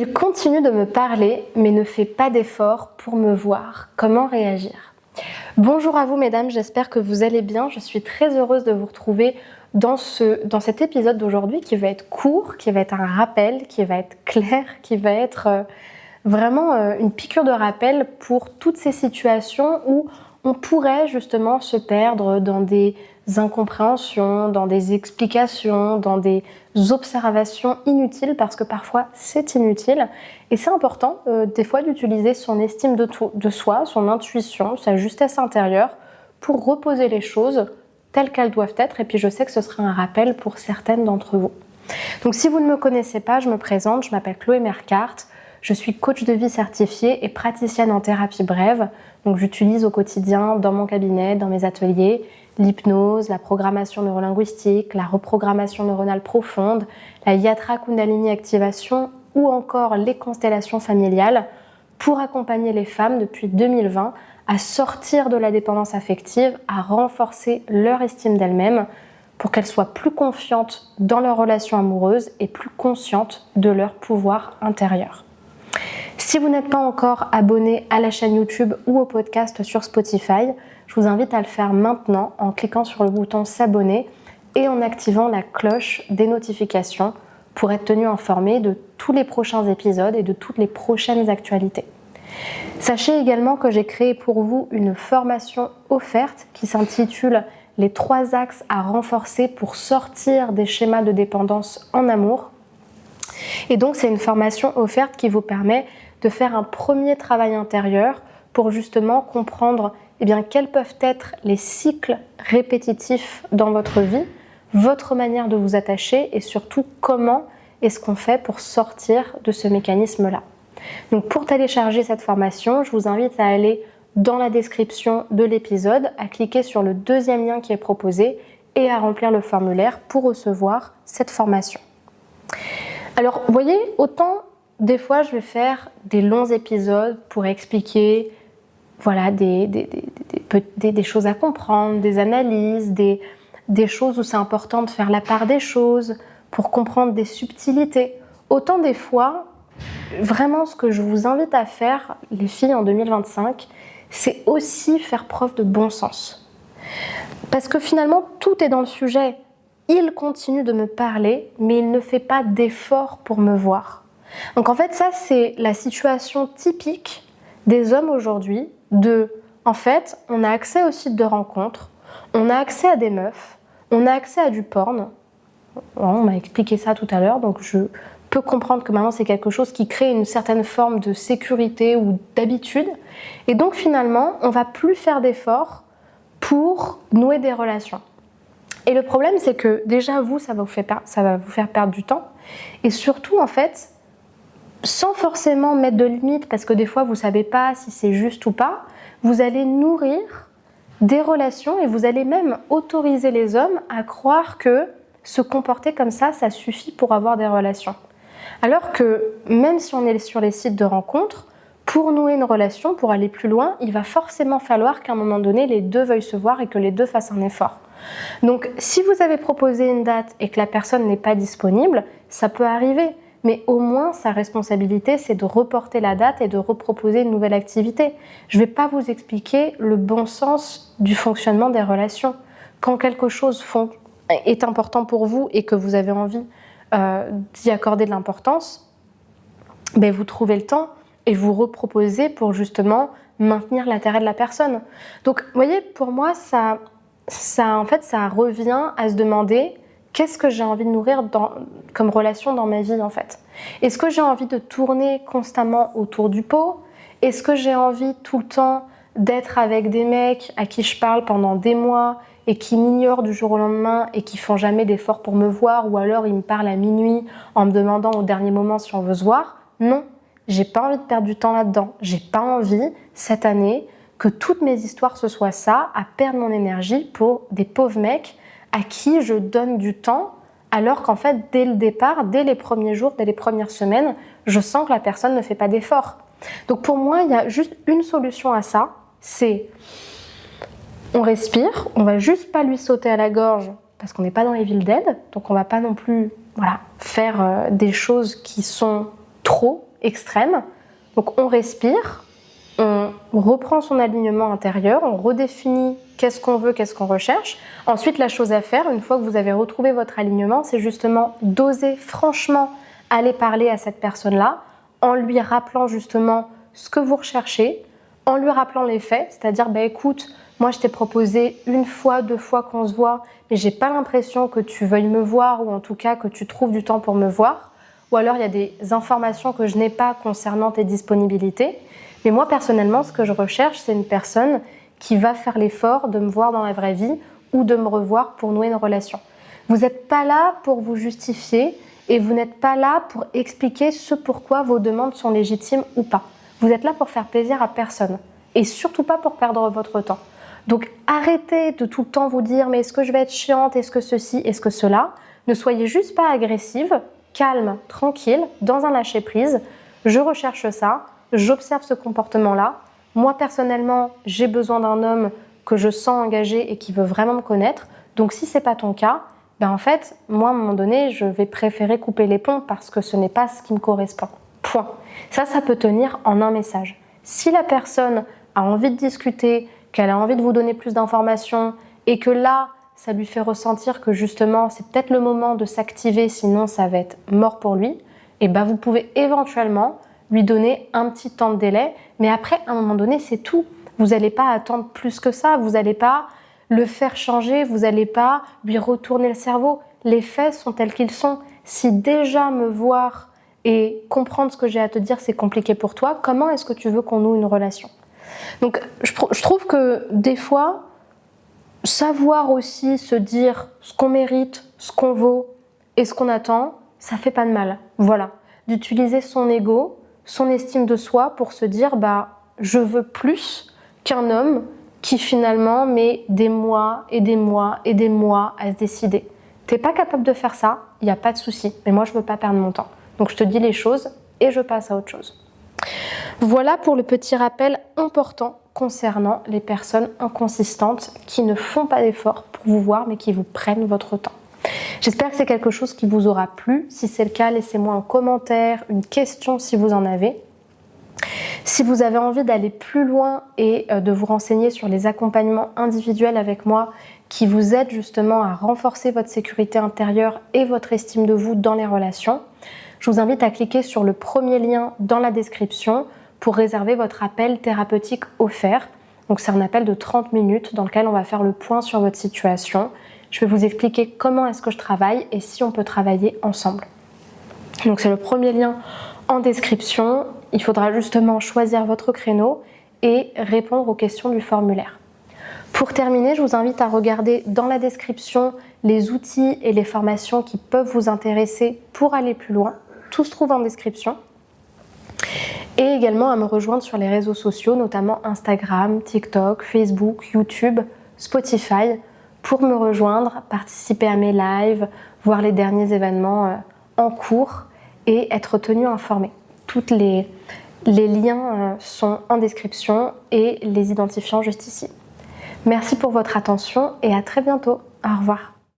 Il continue de me parler, mais ne fait pas d'effort pour me voir. Comment réagir ? Bonjour à vous mesdames, j'espère que vous allez bien. Je suis très heureuse de vous retrouver dans cet épisode d'aujourd'hui qui va être court, qui va être un rappel, qui va être clair, qui va être vraiment une piqûre de rappel pour toutes ces situations où on pourrait justement se perdre dans des incompréhensions, dans des explications, dans des observations inutiles, parce que parfois c'est inutile. Et c'est important des fois d'utiliser son estime de soi, son intuition, sa justesse intérieure pour reposer les choses telles qu'elles doivent être. Et puis je sais que ce sera un rappel pour certaines d'entre vous. Donc si vous ne me connaissez pas, je me présente, je m'appelle Chloé Mercart. Je suis coach de vie certifiée et praticienne en thérapie brève. Donc j'utilise au quotidien dans mon cabinet, dans mes ateliers, l'hypnose, la programmation neurolinguistique, la reprogrammation neuronale profonde, la Yatra Kundalini activation ou encore les constellations familiales pour accompagner les femmes depuis 2020 à sortir de la dépendance affective, à renforcer leur estime d'elles-mêmes pour qu'elles soient plus confiantes dans leurs relations amoureuses et plus conscientes de leur pouvoir intérieur. Si vous n'êtes pas encore abonné à la chaîne YouTube ou au podcast sur Spotify, je vous invite à le faire maintenant en cliquant sur le bouton s'abonner et en activant la cloche des notifications pour être tenu informé de tous les prochains épisodes et de toutes les prochaines actualités. Sachez également que j'ai créé pour vous une formation offerte qui s'intitule « Les 3 axes à renforcer pour sortir des schémas de dépendance en amour ». Et donc c'est une formation offerte qui vous permet de faire un premier travail intérieur pour justement comprendre quels peuvent être les cycles répétitifs dans votre vie, votre manière de vous attacher et surtout comment est-ce qu'on fait pour sortir de ce mécanisme-là. Donc pour télécharger cette formation, je vous invite à aller dans la description de l'épisode, à cliquer sur le 2e lien qui est proposé et à remplir le formulaire pour recevoir cette formation. Alors, vous voyez, autant des fois je vais faire des longs épisodes pour expliquer des choses à comprendre, des analyses, des choses où c'est important de faire la part des choses, pour comprendre des subtilités. Autant des fois, vraiment ce que je vous invite à faire, les filles en 2025, c'est aussi faire preuve de bon sens. Parce que finalement, tout est dans le sujet. Il continue de me parler, mais il ne fait pas d'effort pour me voir. Donc en fait, ça c'est la situation typique des hommes aujourd'hui en fait, on a accès aux sites de rencontres, on a accès à des meufs, on a accès à du porn. On m'a expliqué ça tout à l'heure, donc je peux comprendre que maintenant c'est quelque chose qui crée une certaine forme de sécurité ou d'habitude. Et donc finalement, on va plus faire d'efforts pour nouer des relations. Et le problème, c'est que déjà, ça va vous faire perdre du temps. Et surtout, en fait, sans forcément mettre de limites, parce que des fois, vous ne savez pas si c'est juste ou pas, vous allez nourrir des relations et vous allez même autoriser les hommes à croire que se comporter comme ça suffit pour avoir des relations. Alors que même si on est sur les sites de rencontres, pour nouer une relation, pour aller plus loin, il va forcément falloir qu'à un moment donné, les deux veuillent se voir et que les deux fassent un effort. Donc, si vous avez proposé une date et que la personne n'est pas disponible, ça peut arriver. Mais au moins, sa responsabilité, c'est de reporter la date et de reproposer une nouvelle activité. Je ne vais pas vous expliquer le bon sens du fonctionnement des relations. Quand quelque chose est important pour vous et que vous avez envie d'y accorder de l'importance, vous trouvez le temps et vous reproposez pour justement maintenir l'intérêt de la personne. Donc, vous voyez, pour moi, ça revient à se demander qu'est-ce que j'ai envie de nourrir comme relation dans ma vie en fait. Est-ce que j'ai envie de tourner constamment autour du pot ? Est-ce que j'ai envie tout le temps d'être avec des mecs à qui je parle pendant des mois et qui m'ignorent du jour au lendemain et qui font jamais d'efforts pour me voir, ou alors ils me parlent à minuit en me demandant au dernier moment si on veut se voir ? Non, j'ai pas envie de perdre du temps là-dedans. J'ai pas envie cette année que toutes mes histoires ce soit ça, à perdre mon énergie pour des pauvres mecs à qui je donne du temps, alors qu'en fait, dès le départ, dès les premiers jours, dès les premières semaines, je sens que la personne ne fait pas d'effort. Donc pour moi, il y a juste une solution à ça, c'est on respire, on va juste pas lui sauter à la gorge parce qu'on n'est pas dans Evil Dead, donc on va pas non plus faire des choses qui sont trop extrême. Donc on respire, on reprend son alignement intérieur, on redéfinit qu'est-ce qu'on veut, qu'est-ce qu'on recherche. Ensuite, la chose à faire, une fois que vous avez retrouvé votre alignement, c'est justement d'oser franchement aller parler à cette personne-là en lui rappelant justement ce que vous recherchez, en lui rappelant les faits, c'est-à-dire écoute, moi je t'ai proposé 1 fois, 2 fois qu'on se voit, mais j'ai pas l'impression que tu veuilles me voir ou en tout cas que tu trouves du temps pour me voir. Ou alors il y a des informations que je n'ai pas concernant tes disponibilités. Mais moi personnellement, ce que je recherche, c'est une personne qui va faire l'effort de me voir dans la vraie vie ou de me revoir pour nouer une relation. Vous n'êtes pas là pour vous justifier et vous n'êtes pas là pour expliquer ce pourquoi vos demandes sont légitimes ou pas. Vous êtes là pour faire plaisir à personne et surtout pas pour perdre votre temps. Donc arrêtez de tout le temps vous dire mais est-ce que je vais être chiante, est-ce que ceci, est-ce que cela. Ne soyez juste pas agressive, calme, tranquille, dans un lâcher-prise. Je recherche ça, j'observe ce comportement-là. Moi personnellement, j'ai besoin d'un homme que je sens engagé et qui veut vraiment me connaître. Donc si c'est pas ton cas, en fait, moi à un moment donné, je vais préférer couper les ponts parce que ce n'est pas ce qui me correspond. Point. Ça peut tenir en un message. Si la personne a envie de discuter, qu'elle a envie de vous donner plus d'informations et que là, ça lui fait ressentir que justement, c'est peut-être le moment de s'activer, sinon ça va être mort pour lui, et vous pouvez éventuellement lui donner un petit temps de délai, mais après, à un moment donné, c'est tout. Vous n'allez pas attendre plus que ça, vous n'allez pas le faire changer, vous n'allez pas lui retourner le cerveau. Les faits sont tels qu'ils sont. Si déjà me voir et comprendre ce que j'ai à te dire, c'est compliqué pour toi, comment est-ce que tu veux qu'on noue une relation ? Donc, je trouve que des fois, savoir aussi se dire ce qu'on mérite, ce qu'on vaut et ce qu'on attend, ça fait pas de mal. Voilà. D'utiliser son ego, son estime de soi pour se dire je veux plus qu'un homme qui finalement met des mois et des mois et des mois à se décider. T'es pas capable de faire ça, il n'y a pas de souci. Mais moi, je veux pas perdre mon temps. Donc, je te dis les choses et je passe à autre chose. Voilà pour le petit rappel important concernant les personnes inconsistantes qui ne font pas d'efforts pour vous voir mais qui vous prennent votre temps. J'espère que c'est quelque chose qui vous aura plu. Si c'est le cas, laissez-moi un commentaire, une question si vous en avez. Si vous avez envie d'aller plus loin et de vous renseigner sur les accompagnements individuels avec moi qui vous aident justement à renforcer votre sécurité intérieure et votre estime de vous dans les relations, je vous invite à cliquer sur le premier lien dans la description pour réserver votre appel thérapeutique offert. Donc c'est un appel de 30 minutes dans lequel on va faire le point sur votre situation. Je vais vous expliquer comment est-ce que je travaille et si on peut travailler ensemble. Donc c'est le premier lien en description. Il faudra justement choisir votre créneau et répondre aux questions du formulaire. Pour terminer, je vous invite à regarder dans la description les outils et les formations qui peuvent vous intéresser pour aller plus loin. Tout se trouve en description. Et également à me rejoindre sur les réseaux sociaux, notamment Instagram, TikTok, Facebook, YouTube, Spotify, pour me rejoindre, participer à mes lives, voir les derniers événements en cours et être tenu informé. Tous les liens sont en description et les identifiants juste ici. Merci pour votre attention et à très bientôt. Au revoir.